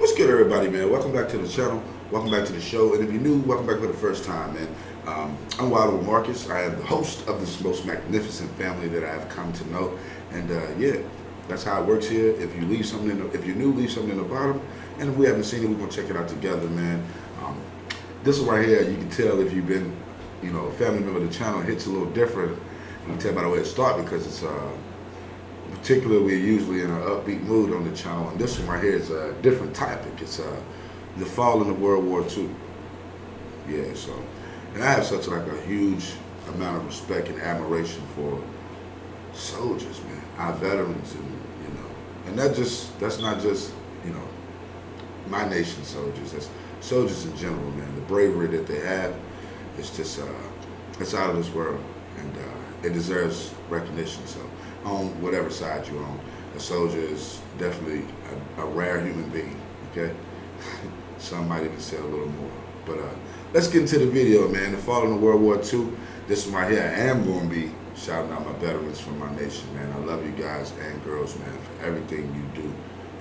What's good, everybody, man? Welcome back to the channel. Welcome back to the show. And if you're new, welcome back for the first time, man. I'm Wild with Marcus. I am the host of this most magnificent family that I have come to know. And yeah, that's how it works here. If you leave something, if you're new, leave something in the bottom. And if we haven't seen it, we're gonna check it out together, man. This one right here, you can tell if you've been, a family member of the channel. It hits a little different. You can tell by the way it starts because it's particularly we're usually in an upbeat mood on the channel, and this one right here is a different topic. It's the falling of World War II. Yeah, so, and I have such like a huge amount of respect and admiration for soldiers, man, our veterans, and that's not just my nation's soldiers. That's soldiers in general, man. The bravery that they have is just it's out of this world, and it deserves recognition. So, on whatever side you're on, a soldier is definitely a rare human being. Okay, some might even say a little more. But let's get into the video, man. The falling of World War II. This one right here, I am going to be shouting out my veterans from my nation, man. I love you guys and girls, man, for everything you do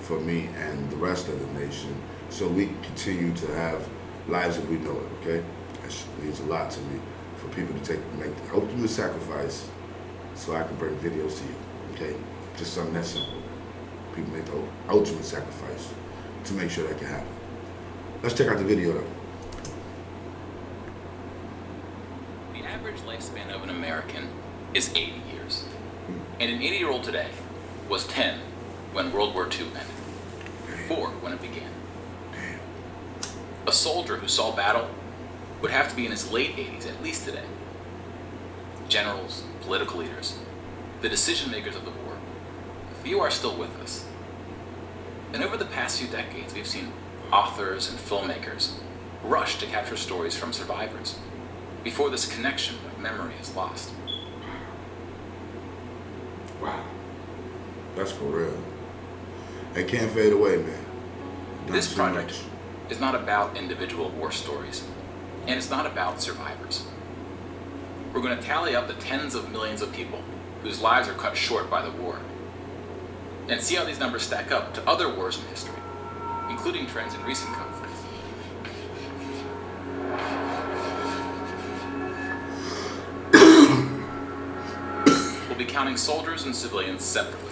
for me and the rest of the nation, so we continue to have lives that we know it. Okay, that means a lot to me for people to make the ultimate sacrifice so I can bring videos to you. Okay, just something that simple. People make the ultimate sacrifice to make sure that can happen. Let's check out the video though. The average lifespan of an American is 80 years. And an 80-year-old today was 10 when World War II ended, 4 when it began. A soldier who saw battle would have to be in his late 80s at least today. Generals, political leaders, the decision makers of the war, few are still with us. And over the past few decades, we've seen authors and filmmakers rush to capture stories from survivors before this connection of memory is lost. Wow, that's for real. It can't fade away, man. This project is not about individual war stories, and it's not about survivors. We're going to tally up the tens of millions of people whose lives are cut short by the war, and see how these numbers stack up to other wars in history, including trends in recent conflicts. We'll be counting soldiers and civilians separately.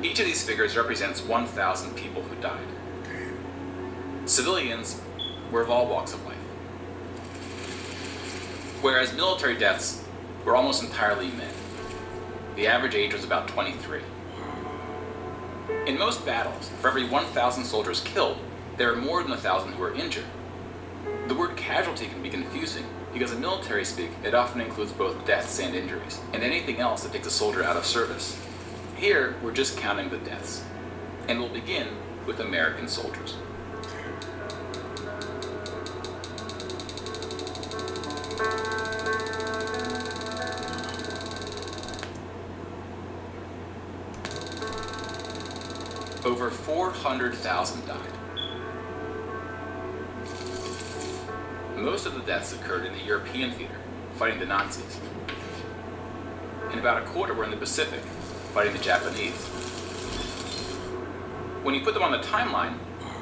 Each of these figures represents 1,000 people who died. Civilians were of all walks of life, whereas military deaths were almost entirely men. The average age was about 23. In most battles, for every 1,000 soldiers killed, there are more than 1,000 who are injured. The word casualty can be confusing because in military speak, it often includes both deaths and injuries, and anything else that takes a soldier out of service. Here, we're just counting the deaths, and we'll begin with American soldiers. Over 400,000 died. Most of the deaths occurred in the European theater, fighting the Nazis. And about a quarter were in the Pacific, fighting the Japanese. When you put them on the timeline,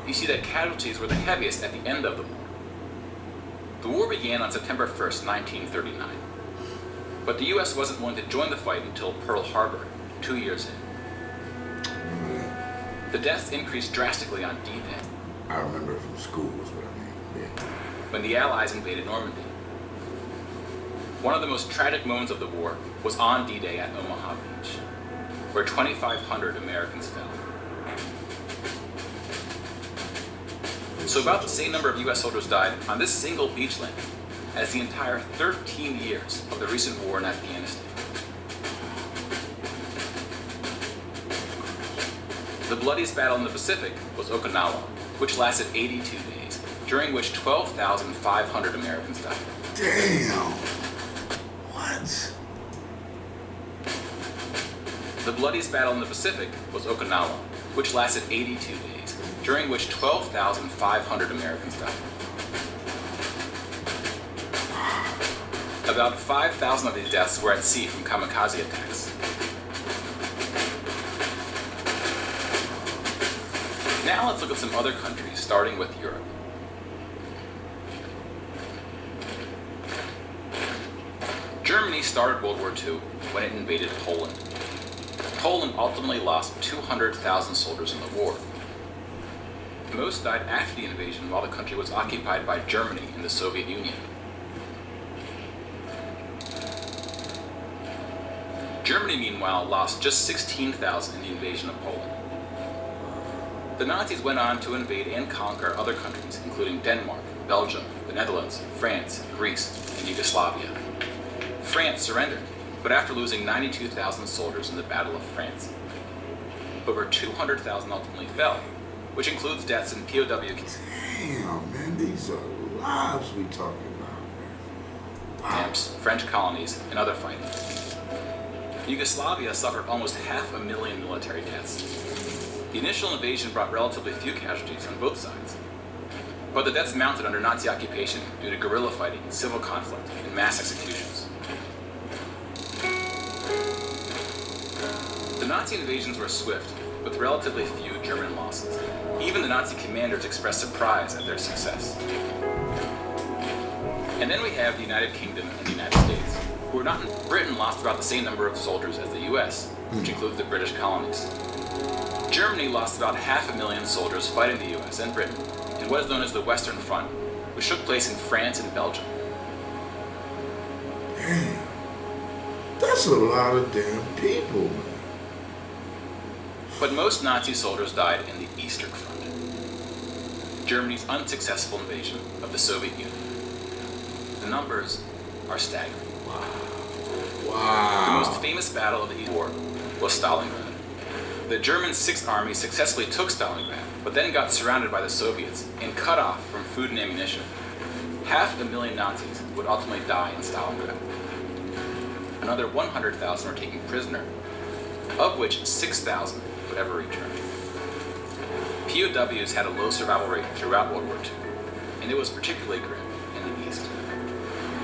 you see that casualties were the heaviest at the end of the war. The war began on September 1st, 1939. But the US wasn't willing to join the fight until Pearl Harbor, 2 years in. The deaths increased drastically on D-Day. I remember from school is what I mean. Yeah. When the Allies invaded Normandy. One of the most tragic moments of the war was on D-Day at Omaha Beach, where 2,500 Americans fell. So about the same number of US soldiers died on this single beach landing as the entire 13 years of the recent war in Afghanistan. The bloodiest battle in the Pacific was Okinawa, which lasted 82 days, during which 12,500 Americans died. Damn! What? The bloodiest battle in the Pacific was Okinawa, which lasted 82 days, during which 12,500 Americans died. About 5,000 of these deaths were at sea from kamikaze attacks. Now let's look at some other countries, starting with Europe. Germany started World War II when it invaded Poland. Poland ultimately lost 200,000 soldiers in the war. Most died after the invasion while the country was occupied by Germany and the Soviet Union. Germany, meanwhile, lost just 16,000 in the invasion of Poland. The Nazis went on to invade and conquer other countries, including Denmark, Belgium, the Netherlands, France, Greece, and Yugoslavia. France surrendered, but after losing 92,000 soldiers in the Battle of France. Over 200,000 ultimately fell, which includes deaths in POW camps. Damn, man, these are lives we talking about, man. Wow. French colonies, and other fighting. Yugoslavia suffered almost 500,000 military deaths. The initial invasion brought relatively few casualties on both sides, but the deaths mounted under Nazi occupation due to guerrilla fighting, civil conflict, and mass executions. The Nazi invasions were swift, with relatively few German losses. Even the Nazi commanders expressed surprise at their success. And then we have the United Kingdom and the United States, who were not in Britain lost about the same number of soldiers as the US, which includes the British colonies. Germany lost about 500,000 soldiers fighting the US and Britain in what is known as the Western Front, which took place in France and Belgium. Damn. That's a lot of damn people, man. But most Nazi soldiers died in the Eastern Front, Germany's unsuccessful invasion of the Soviet Union. The numbers are staggering. Wow. The most famous battle of the East War was Stalingrad. The German 6th Army successfully took Stalingrad, but then got surrounded by the Soviets and cut off from food and ammunition. 500,000 Nazis would ultimately die in Stalingrad. Another 100,000 were taken prisoner, of which 6,000 would ever return. POWs had a low survival rate throughout World War II, and it was particularly grim in the East.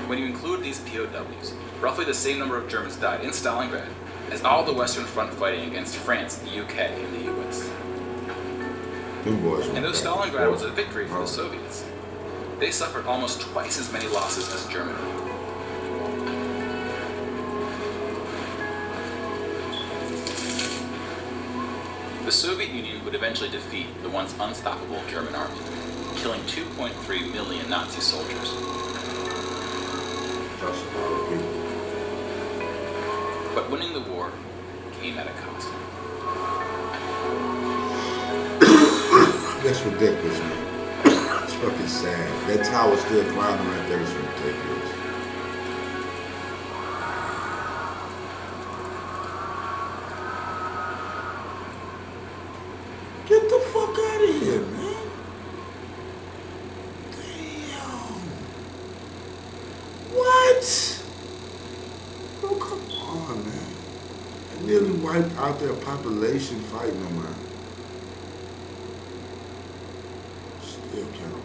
When you include these POWs, roughly the same number of Germans died in Stalingrad as all the Western Front fighting against France, the UK, and the US. And though Stalingrad was a victory for the Soviets, they suffered almost twice as many losses as Germany. The Soviet Union would eventually defeat the once unstoppable German army, killing 2.3 million Nazi soldiers. That's a lot of people. But winning the war came at a cost. That's ridiculous, man. It's fucking sad. That tower still climbing right there is ridiculous. Get the fuck out of here, man. Damn. What? Oh, come on, man. They nearly wiped out their population fighting them, man. Still count.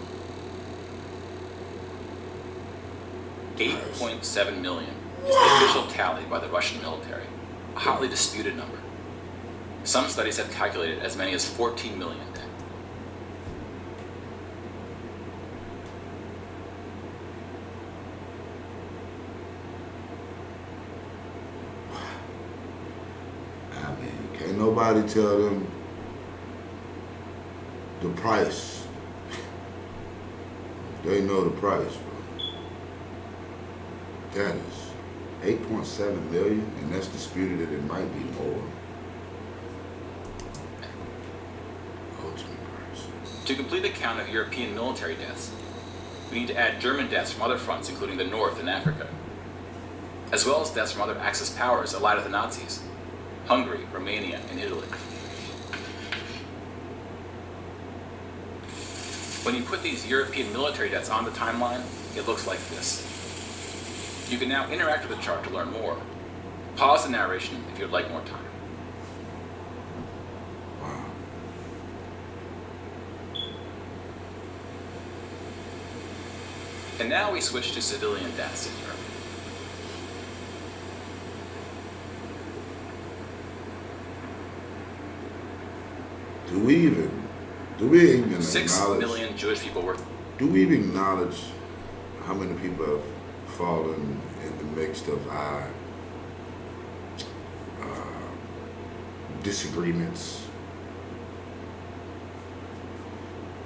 8.7 million is the official tally by the Russian military, a hotly disputed number. Some studies have calculated as many as 14 million dead. I mean, can't nobody tell them the price. They know the price, bro. That is 8.7 million, and that's disputed that it might be more. To complete the count of European military deaths, we need to add German deaths from other fronts, including the North and Africa, as well as deaths from other Axis powers allied with the Nazis, Hungary, Romania, and Italy. When you put these European military deaths on the timeline, it looks like this. You can now interact with the chart to learn more. Pause the narration if you would like more time. Wow. And now we switch to civilian deaths in Europe. Do we even Do we even 6 acknowledge? million Jewish people were. Do we even acknowledge how many people have fallen in the midst of our disagreements?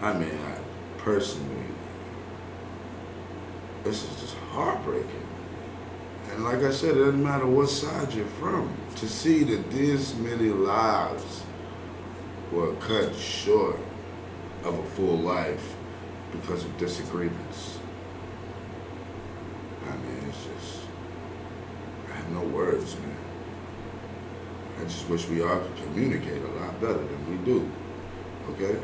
I mean, personally, this is just heartbreaking. And like I said, it doesn't matter what side you're from. To see that this many lives were cut short of a full life because of disagreements. I mean, it's just, I have no words, man. I just wish we all could communicate a lot better than we do, okay?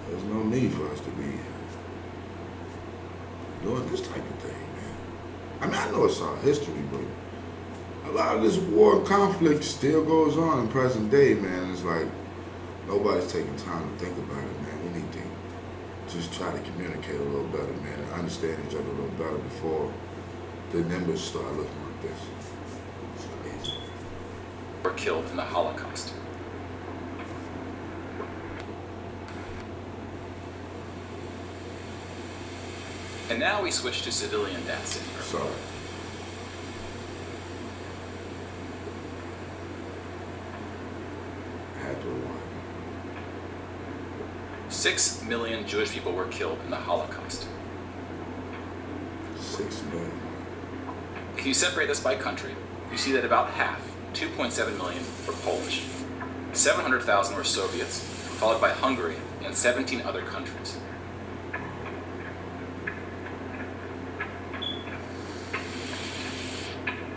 There's no need for us to be doing this type of thing, man. I mean, I know it's our history, but a lot of this war and conflict still goes on in present day, man. It's like nobody's taking time to think about it, man. We need to just try to communicate a little better, man, and understand each other a little better before the numbers start looking like this. It's crazy. Were killed in the Holocaust. And now we switch to civilian deaths in Europe. Sorry. I had to rewind. 6 million Jewish people were killed in the Holocaust. 6 million. If you separate this by country, you see that about half, 2.7 million, were Polish. 700,000 were Soviets, followed by Hungary and 17 other countries.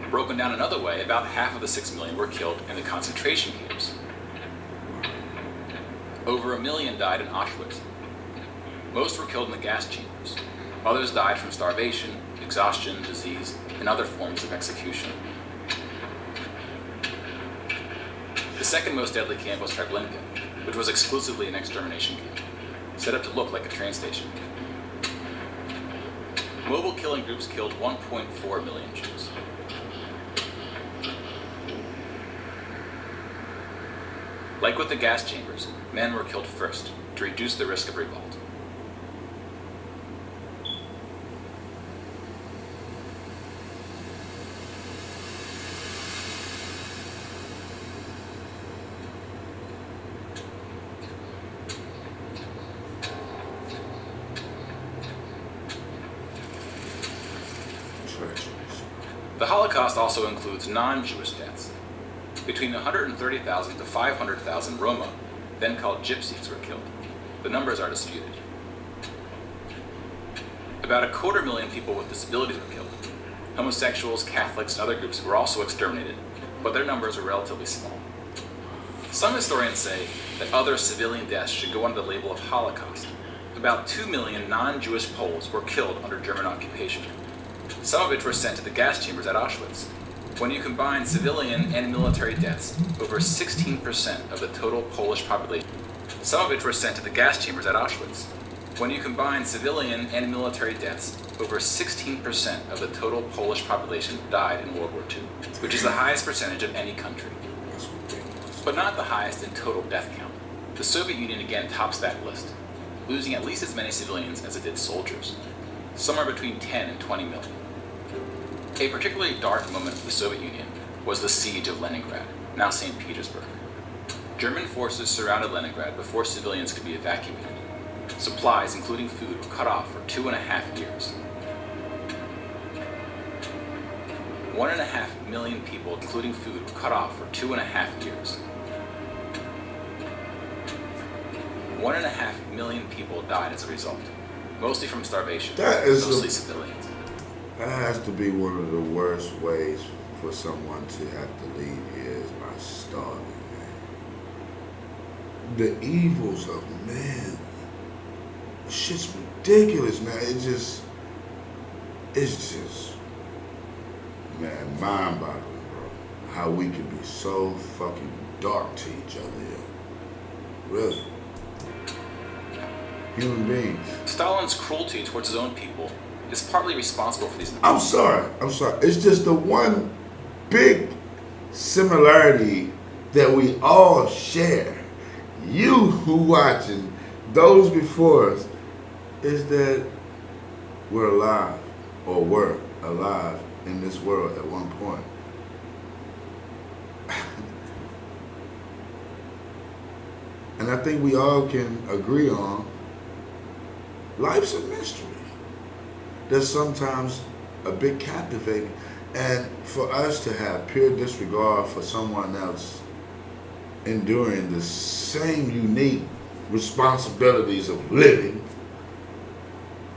Broken down another way, about half of the 6 million were killed in the concentration camps. Over 1 million died in Auschwitz. Most were killed in the gas chambers. Others died from starvation, exhaustion, disease, and other forms of execution. The second most deadly camp was Treblinka, which was exclusively an extermination camp, set up to look like a train station. Mobile killing groups killed 1.4 million Jews. Like with the gas chambers, men were killed first to reduce the risk of revolt. The Holocaust also includes non-Jewish deaths. Between 130,000 to 500,000 Roma, then called Gypsies, were killed. The numbers are disputed. About 250,000 people with disabilities were killed. Homosexuals, Catholics, and other groups were also exterminated, but their numbers were relatively small. Some historians say that other civilian deaths should go under the label of Holocaust. About 2 million non-Jewish Poles were killed under German occupation, some of which were sent to the gas chambers at Auschwitz. When you combine civilian and military deaths, over 16% of the total Polish population, some of which were sent to the gas chambers at Auschwitz. When you combine civilian and military deaths, over 16% of the total Polish population died in World War II, which is the highest percentage of any country. But not the highest in total death count. The Soviet Union again tops that list, losing at least as many civilians as it did soldiers, somewhere between 10 and 20 million. A particularly dark moment for the Soviet Union was the siege of Leningrad, now St. Petersburg. German forces surrounded Leningrad before civilians could be evacuated. Supplies, including food, were cut off for 2.5 years. 1.5 million people, including food, were cut off for 2.5 years. 1.5 million people died as a result, mostly from starvation, mostly civilians. That has to be one of the worst ways for someone to have to leave here is by starving, man. The evils of man. Shit's ridiculous, man. It's just, man, mind-boggling, bro. How we can be so fucking dark to each other, yo. Really. Human beings. Stalin's cruelty towards his own people is partly responsible for these numbers. I'm sorry. It's just the one big similarity that we all share. you who watching, those before us, is that we're alive, or were alive in this world at one point. And I think we all can agree on life's a mystery. That's sometimes a bit captivating. And for us to have pure disregard for someone else enduring the same unique responsibilities of living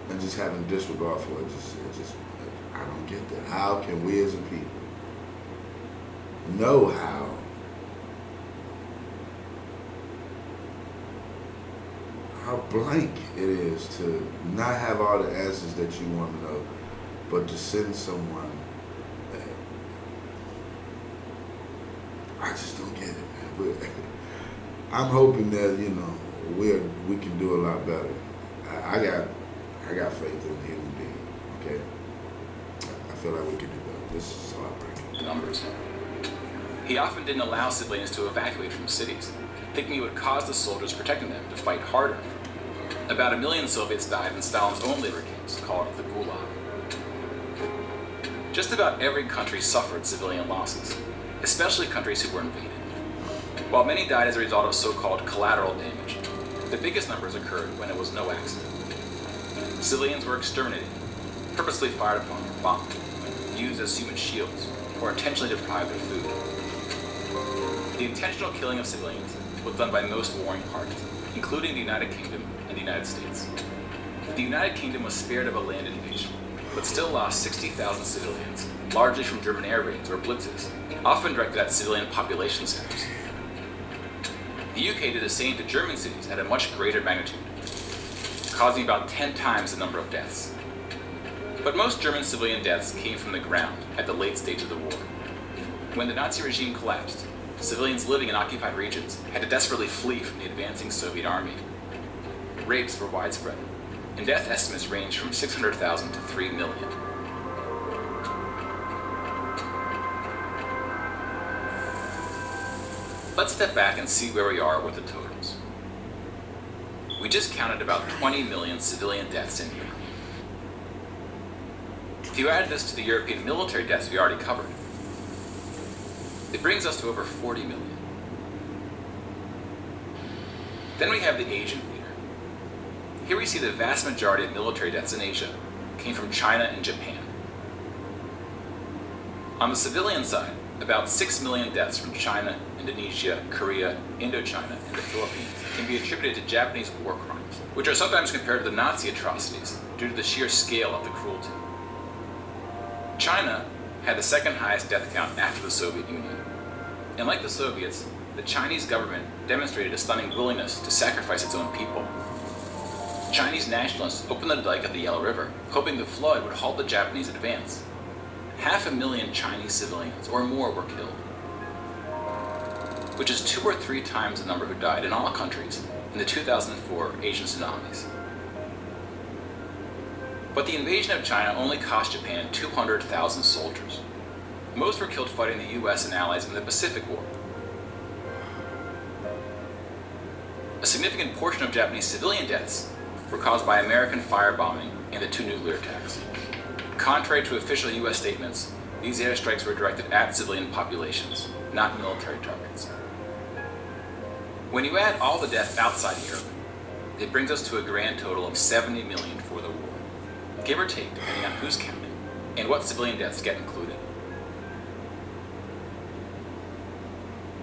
and just having disregard for it, I don't get that. How can we as a people know how blank it is to not have all the answers that you want to know, but to send someone that I just don't get it, man. But I'm hoping that we can do a lot better. I got faith in the human being. Okay, I feel like we can do better. This is heartbreaking. The numbers. He often didn't allow civilians to evacuate from cities, thinking it would cause the soldiers protecting them to fight harder. About 1 million Soviets died in Stalin's own labor camps, called the Gulag. Just about every country suffered civilian losses, especially countries who were invaded. While many died as a result of so-called collateral damage, the biggest numbers occurred when it was no accident. Civilians were exterminated, purposely fired upon or bombed, used as human shields, or intentionally deprived of food. The intentional killing of civilians was done by most warring parties, including the United Kingdom and the United States. The United Kingdom was spared of a land invasion, but still lost 60,000 civilians, largely from German air raids or blitzes, often directed at civilian population centers. The UK did the same to German cities at a much greater magnitude, causing about 10 times the number of deaths. But most German civilian deaths came from the ground at the late stage of the war. When the Nazi regime collapsed, civilians living in occupied regions had to desperately flee from the advancing Soviet army. Rapes were widespread, and death estimates ranged from 600,000 to 3 million. Let's step back and see where we are with the totals. We just counted about 20 million civilian deaths in Europe. If you add this to the European military deaths we already covered, it brings us to over 40 million. Then we have the Asian leader. Here we see the vast majority of military deaths in Asia came from China and Japan. On the civilian side, about 6 million deaths from China, Indonesia, Korea, Indochina, and the Philippines can be attributed to Japanese war crimes, which are sometimes compared to the Nazi atrocities due to the sheer scale of the cruelty. China had the second highest death count after the Soviet Union. And like the Soviets, the Chinese government demonstrated a stunning willingness to sacrifice its own people. Chinese nationalists opened the dike of the Yellow River, hoping the flood would halt the Japanese advance. 500,000 Chinese civilians or more were killed, which is 2 or 3 times the number who died in all countries in the 2004 Asian tsunamis. But the invasion of China only cost Japan 200,000 soldiers. Most were killed fighting the US and allies in the Pacific War. A significant portion of Japanese civilian deaths were caused by American firebombing and the 2 nuclear attacks. Contrary to official US statements, these airstrikes were directed at civilian populations, not military targets. When you add all the deaths outside Europe, it brings us to a grand total of 70 million for the war, give or take depending on who's counting and what civilian deaths get included.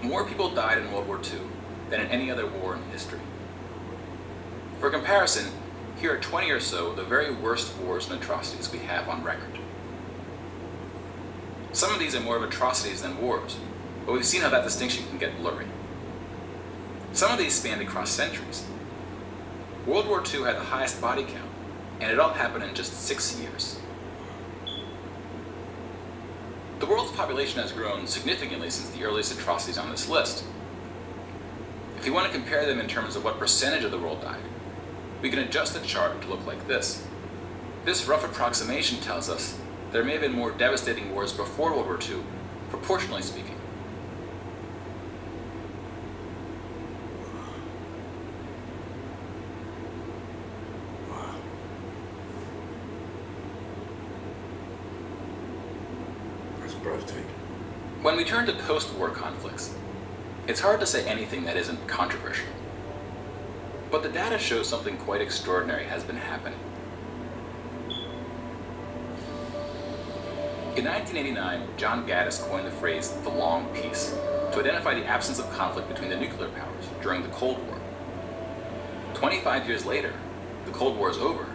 More people died in World War II than in any other war in history. For comparison, here are 20 or so of the very worst wars and atrocities we have on record. Some of these are more of atrocities than wars, but we've seen how that distinction can get blurry. Some of these spanned across centuries. World War II had the highest body count, and it all happened in just 6 years. The world's population has grown significantly since the earliest atrocities on this list. If you want to compare them in terms of what percentage of the world died, we can adjust the chart to look like this. This rough approximation tells us there may have been more devastating wars before World War II, proportionally speaking. breathtaking. When we turn to post-war conflicts, it's hard to say anything that isn't controversial. But the data shows something quite extraordinary has been happening. In 1989, John Gaddis coined the phrase the long peace to identify the absence of conflict between the nuclear powers during the Cold War. 25 years later, the Cold War is over,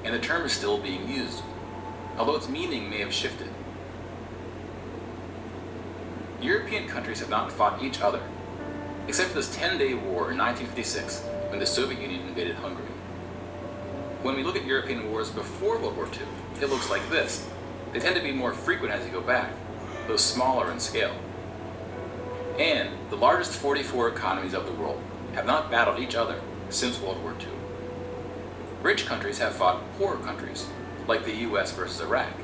and the term is still being used, although its meaning may have shifted. European countries have not fought each other, except for this 10-day war in 1956 when the Soviet Union invaded Hungary. When we look at European wars before World War II, it looks like this. They tend to be more frequent as you go back, though smaller in scale. And the largest 44 economies of the world have not battled each other since World War II. Rich countries have fought poorer countries, like the US versus Iraq.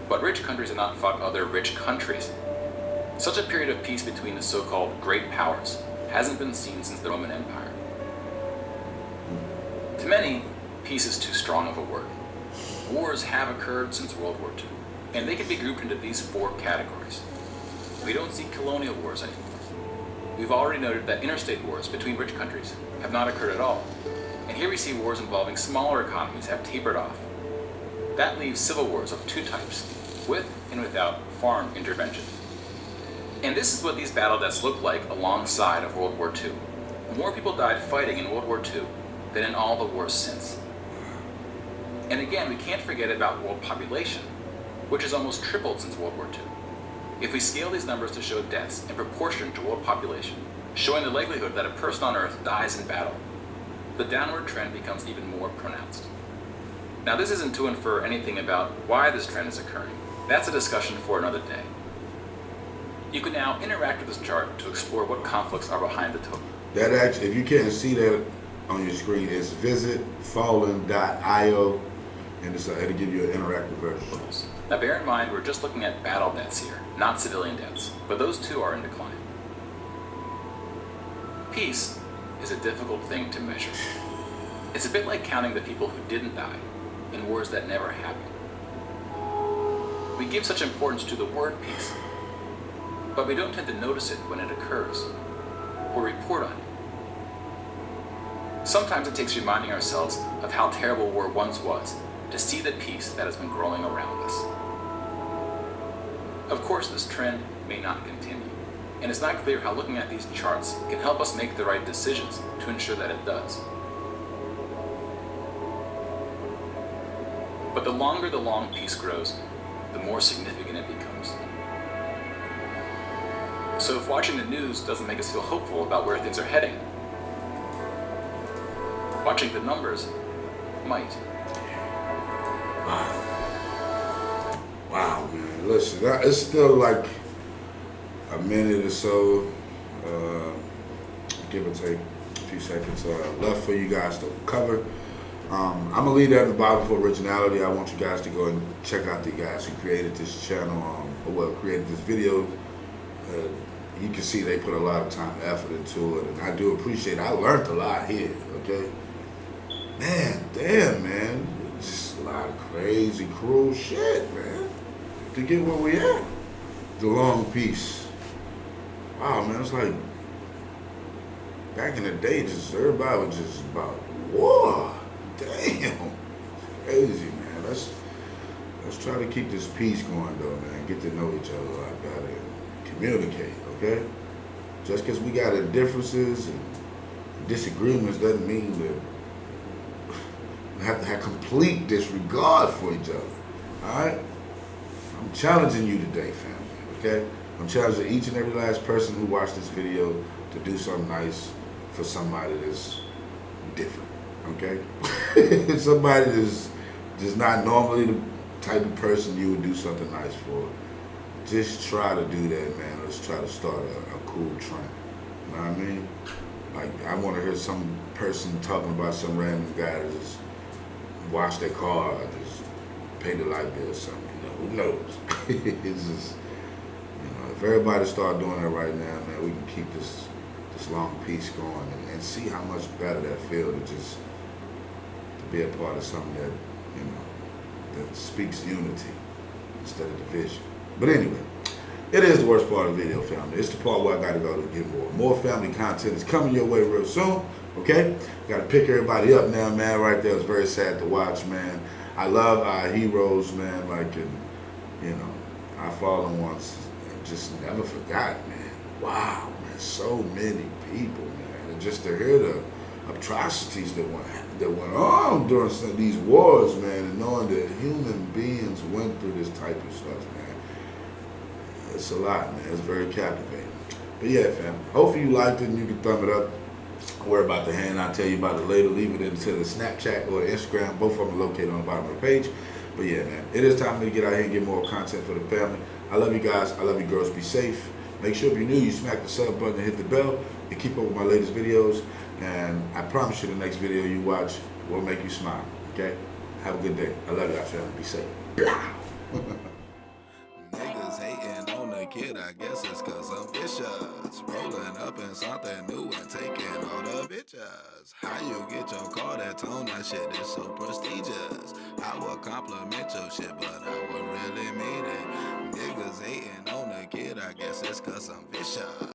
But rich countries have not fought other rich countries. Such a period of peace between the so-called great powers hasn't been seen since the Roman Empire. To many, peace is too strong of a word. Wars have occurred since World War II, and they can be grouped into these four categories. We don't see colonial wars anymore. We've already noted that interstate wars between rich countries have not occurred at all, and here we see wars involving smaller economies have tapered off. That leaves civil wars of two types, with and without foreign intervention. And this is what these battle deaths look like alongside of World War II. More people died fighting in World War II than in all the wars since. And again, we can't forget about world population, which has almost tripled since World War II. If we scale these numbers to show deaths in proportion to world population, showing the likelihood that a person on Earth dies in battle, the downward trend becomes even more pronounced. Now, this isn't to infer anything about why this trend is occurring. That's a discussion for another day. You can now interact with this chart to explore what conflicts are behind the total. That actually, if you can't see that on your screen, it's visitfallen.io, and it'll give you an interactive version. Now bear in mind, we're just looking at battle deaths here, not civilian deaths, but those too are in decline. Peace is a difficult thing to measure. It's a bit like counting the people who didn't die in wars that never happened. We give such importance to the word peace, but we don't tend to notice it when it occurs, or report on it. Sometimes it takes reminding ourselves of how terrible war once was to see the peace that has been growing around us. Of course, this trend may not continue, and it's not clear how looking at these charts can help us make the right decisions to ensure that it does. But the longer the long peace grows, the more significant it becomes. So if watching the news doesn't make us feel hopeful about where things are heading, watching the numbers might. Wow, man. Listen, it's still like a minute or so, give or take a few seconds left for you guys to cover. I'm going to leave that in the bottom for originality. I want you guys to go and check out the guys who created this channel, created this video. You can see they put a lot of time and effort into it, and I do appreciate it. I learned a lot here, okay? Man, damn, man. Just a lot of crazy, cruel shit, man, to get where we at. The long peace. Wow, man, it's like back in the day, just everybody was just about war. Damn, it's crazy, man. Let's try to keep this peace going, though, man. Get to know each other a lot better and communicate, okay? Just because we got differences and disagreements doesn't mean that we have to have complete disregard for each other, all right? I'm challenging you today, family, okay? I'm challenging each and every last person who watched this video to do something nice for somebody that's different, okay? Somebody that's just not normally the type of person you would do something nice for. Just try to do that, man. Let's try to start a cool trend. You know what I mean? Like, I want to hear some person talking about some random guy that just washed their car, or just paid the light bill or something. You know, who knows? It's just, if everybody start doing that right now, man, we can keep this long piece going and see how much better that feel to just to be a part of something that, that speaks unity instead of division. But anyway, it is the worst part of the video, family. It's the part where I got to go to get more. More family content is coming your way real soon, okay? Got to pick everybody up now, man. Right there, it's very sad to watch, man. I love our heroes, man. Like, our fallen ones, just never forgot, man. Wow, man, so many people, man. And just to hear the atrocities that went on during some of these wars, man, and knowing that human beings went through this type of stuff, man. It's a lot, man. It's very captivating. But yeah, fam. Hopefully you liked it and you can thumb it up. Don't worry about the hand. I'll tell you about it later. Leave it into the Snapchat or the Instagram. Both of them are located on the bottom of the page. But yeah, man. It is time for me to get out here and get more content for the family. I love you guys. I love you girls. Be safe. Make sure if you're new, you smack the sub button and hit the bell and keep up with my latest videos. And I promise you the next video you watch will make you smile. Okay? Have a good day. I love y'all, family. Be safe. Niggas hating on the kid, I guess it's cause I'm vicious. Rolling up in something new and taking all the bitches. How you get your car that tone, that shit is so prestigious. I would compliment your shit, but I would really mean it. Niggas hating on the kid, I guess it's cause I'm vicious.